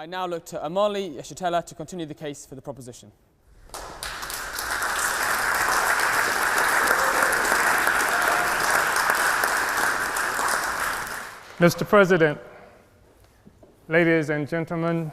I now look to Amali Yeshitela to continue the case for the proposition. Mr. President, ladies and gentlemen,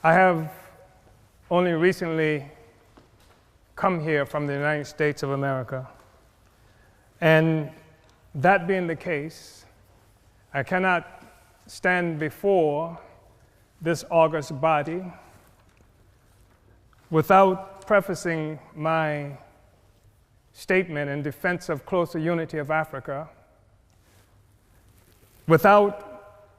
I have only recently come here from the United States of America. And that being the case, I cannot stand before this august body without prefacing my statement in defense of closer unity of Africa, without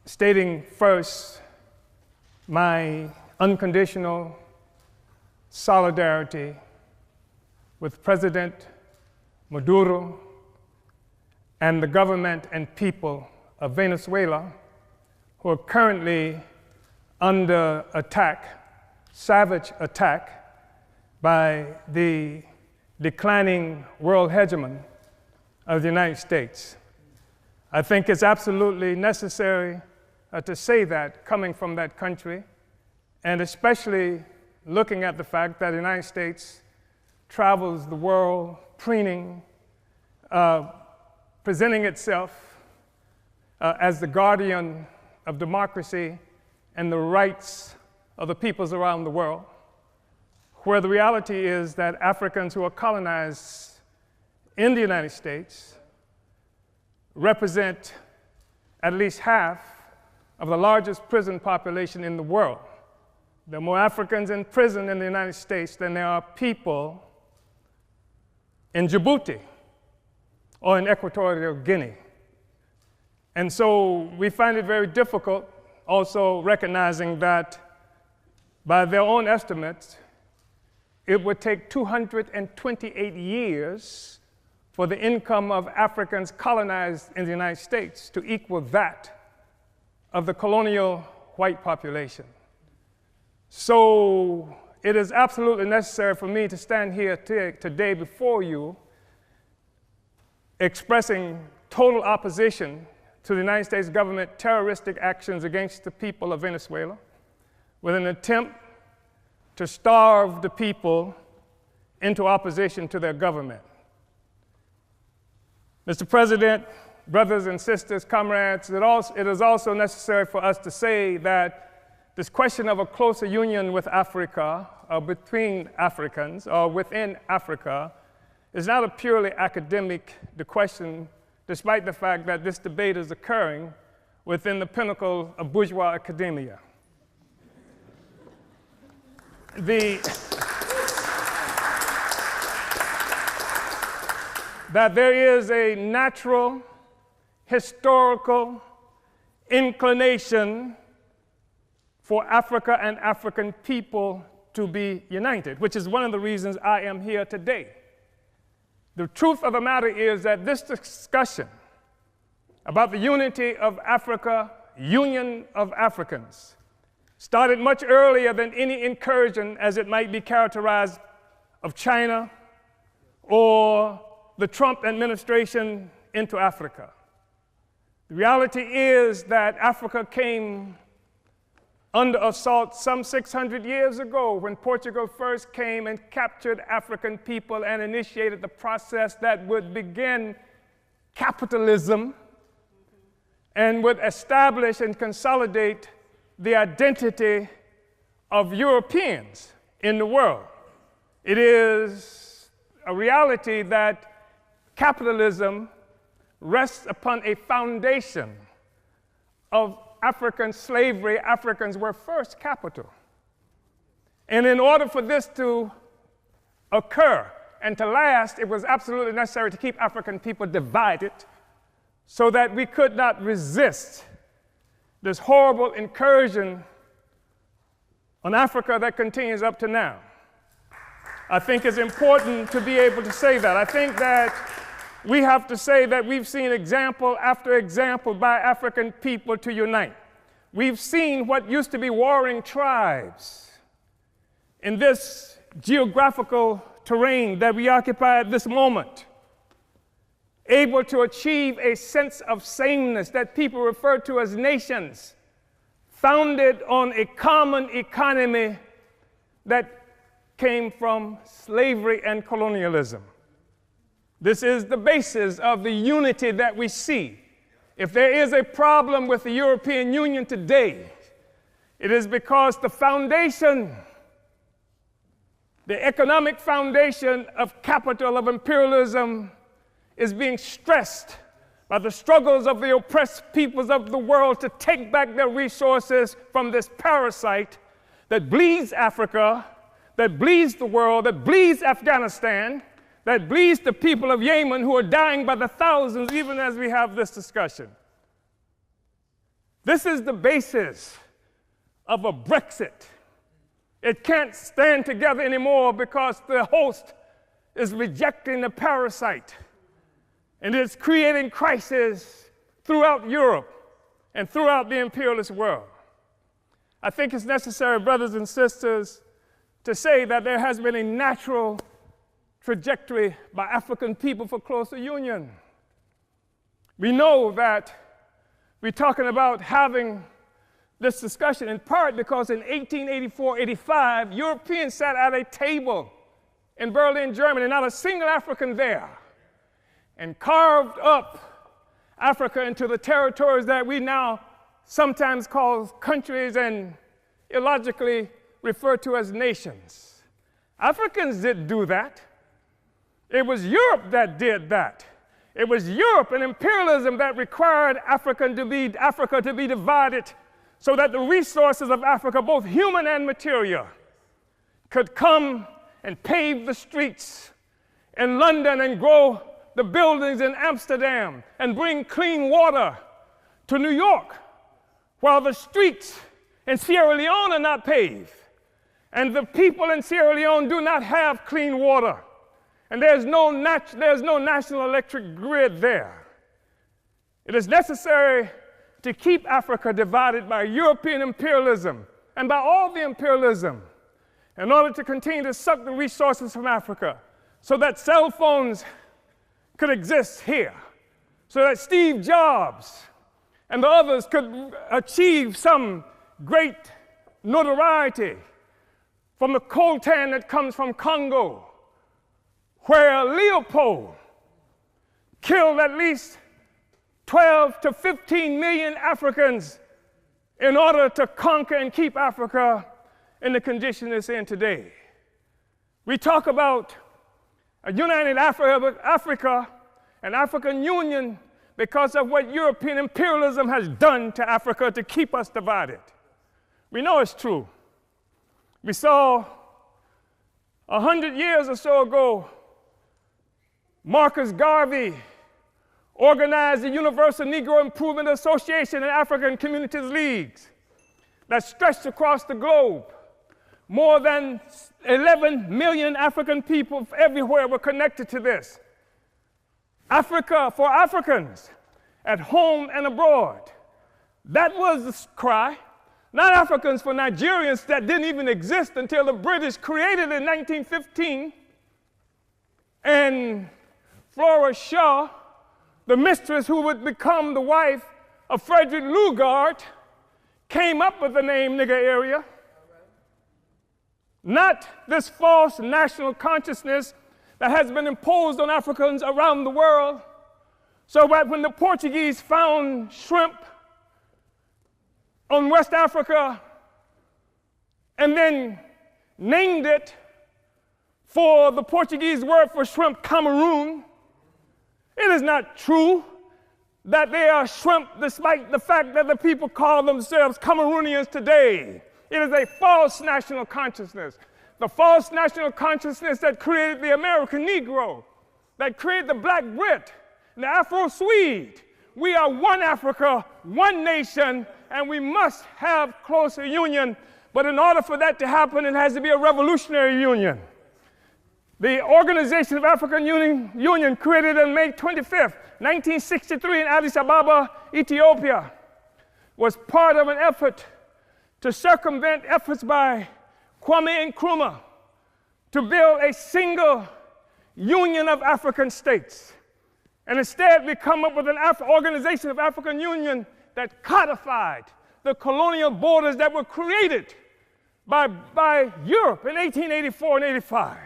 stating first my unconditional solidarity with President Maduro and the government and people of Venezuela, who are currently under attack, savage attack, by the declining world hegemon of the United States. I think it's absolutely necessary to say that coming from that country, and especially looking at the fact that the United States travels the world preening, presenting itself as the guardian of democracy and the rights of the peoples around the world, where the reality is that Africans who are colonized in the United States represent at least half of the largest prison population in the world. There are more Africans in prison in the United States than there are people in Djibouti or in Equatorial Guinea. And so we find it very difficult, also recognizing that by their own estimates, it would take 228 years for the income of Africans colonized in the United States to equal that of the colonial white population. So it is absolutely necessary for me to stand here today before you expressing total opposition to the United States government terroristic actions against the people of Venezuela with an attempt to starve the people into opposition to their government. Mr. President, brothers and sisters, comrades, it is also necessary for us to say that this question of a closer union with Africa, or between Africans, or within Africa, is not a purely academic question, despite the fact that this debate is occurring within the pinnacle of bourgeois academia. That there is a natural, historical inclination for Africa and African people to be united, which is one of the reasons I am here today. The truth of the matter is that this discussion about the unity of Africa, union of Africans, started much earlier than any incursion, as it might be characterized, of China or the Trump administration into Africa. The reality is that Africa came under assault some 600 years ago when Portugal first came and captured African people and initiated the process that would begin capitalism and would establish and consolidate the identity of Europeans in the world. It is a reality that capitalism rests upon a foundation of African slavery. Africans were first capital. And in order for this to occur and to last, it was absolutely necessary to keep African people divided so that we could not resist this horrible incursion on Africa that continues up to now. I think it's important to be able to say that. I think that we have to say that we've seen example after example by African people to unite. We've seen what used to be warring tribes in this geographical terrain that we occupy at this moment, able to achieve a sense of sameness that people refer to as nations, founded on a common economy that came from slavery and colonialism. This is the basis of the unity that we see. If there is a problem with the European Union today, it is because the foundation, the economic foundation of capital, of imperialism, is being stressed by the struggles of the oppressed peoples of the world to take back their resources from this parasite that bleeds Africa, that bleeds the world, that bleeds Afghanistan, that bleeds the people of Yemen who are dying by the thousands even as we have this discussion. This is the basis of a Brexit. It can't stand together anymore because the host is rejecting the parasite. And it's creating crisis throughout Europe and throughout the imperialist world. I think it's necessary, brothers and sisters, to say that there has been a natural trajectory by African people for closer union. We know that we're talking about having this discussion in part because in 1884-85, Europeans sat at a table in Berlin, Germany, not a single African there, and carved up Africa into the territories that we now sometimes call countries and illogically refer to as nations. Africans didn't do that. It was Europe that did that. It was Europe and imperialism that required Africa to be divided so that the resources of Africa, both human and material, could come and pave the streets in London and grow the buildings in Amsterdam and bring clean water to New York, while the streets in Sierra Leone are not paved. And the people in Sierra Leone do not have clean water. And there's no national electric grid there. It is necessary to keep Africa divided by European imperialism and by all the imperialism in order to continue to suck the resources from Africa so that cell phones could exist here, so that Steve Jobs and the others could achieve some great notoriety from the coltan that comes from Congo, where Leopold killed at least 12 to 15 million Africans in order to conquer and keep Africa in the condition it's in today. We talk about a united Africa and African Union because of what European imperialism has done to Africa to keep us divided. We know it's true. We saw 100 years or so ago, Marcus Garvey organized the Universal Negro Improvement Association and African Communities Leagues that stretched across the globe. More than 11 million African people everywhere were connected to this. Africa for Africans, at home and abroad. That was the cry. Not Africans for Nigerians that didn't even exist until the British created it in 1915. And Flora Shaw, the mistress who would become the wife of Frederick Lugard, came up with the name Nigger Area. Not this false national consciousness that has been imposed on Africans around the world. So that when the Portuguese found shrimp on West Africa and then named it for the Portuguese word for shrimp, Cameroon, it is not true that they are shrimp despite the fact that the people call themselves Cameroonians today. It is a false national consciousness. The false national consciousness that created the American Negro, that created the Black Brit, and the Afro-Swede. We are one Africa, one nation, and we must have closer union. But in order for that to happen, it has to be a revolutionary union. The Organization of African Union, created on May 25th, 1963 in Addis Ababa, Ethiopia, was part of an effort to circumvent efforts by Kwame Nkrumah to build a single union of African states. And instead, we come up with an Organization of African Union that codified the colonial borders that were created by Europe in 1884 and 85.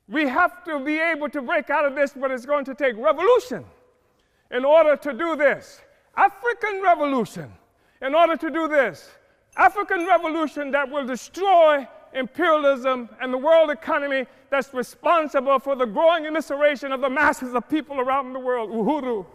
We have to be able to break out of this, but it's going to take revolution in order to do this. African revolution in order to do this. African revolution that will destroy imperialism and the world economy that's responsible for the growing immiseration of the masses of people around the world. Uhuru.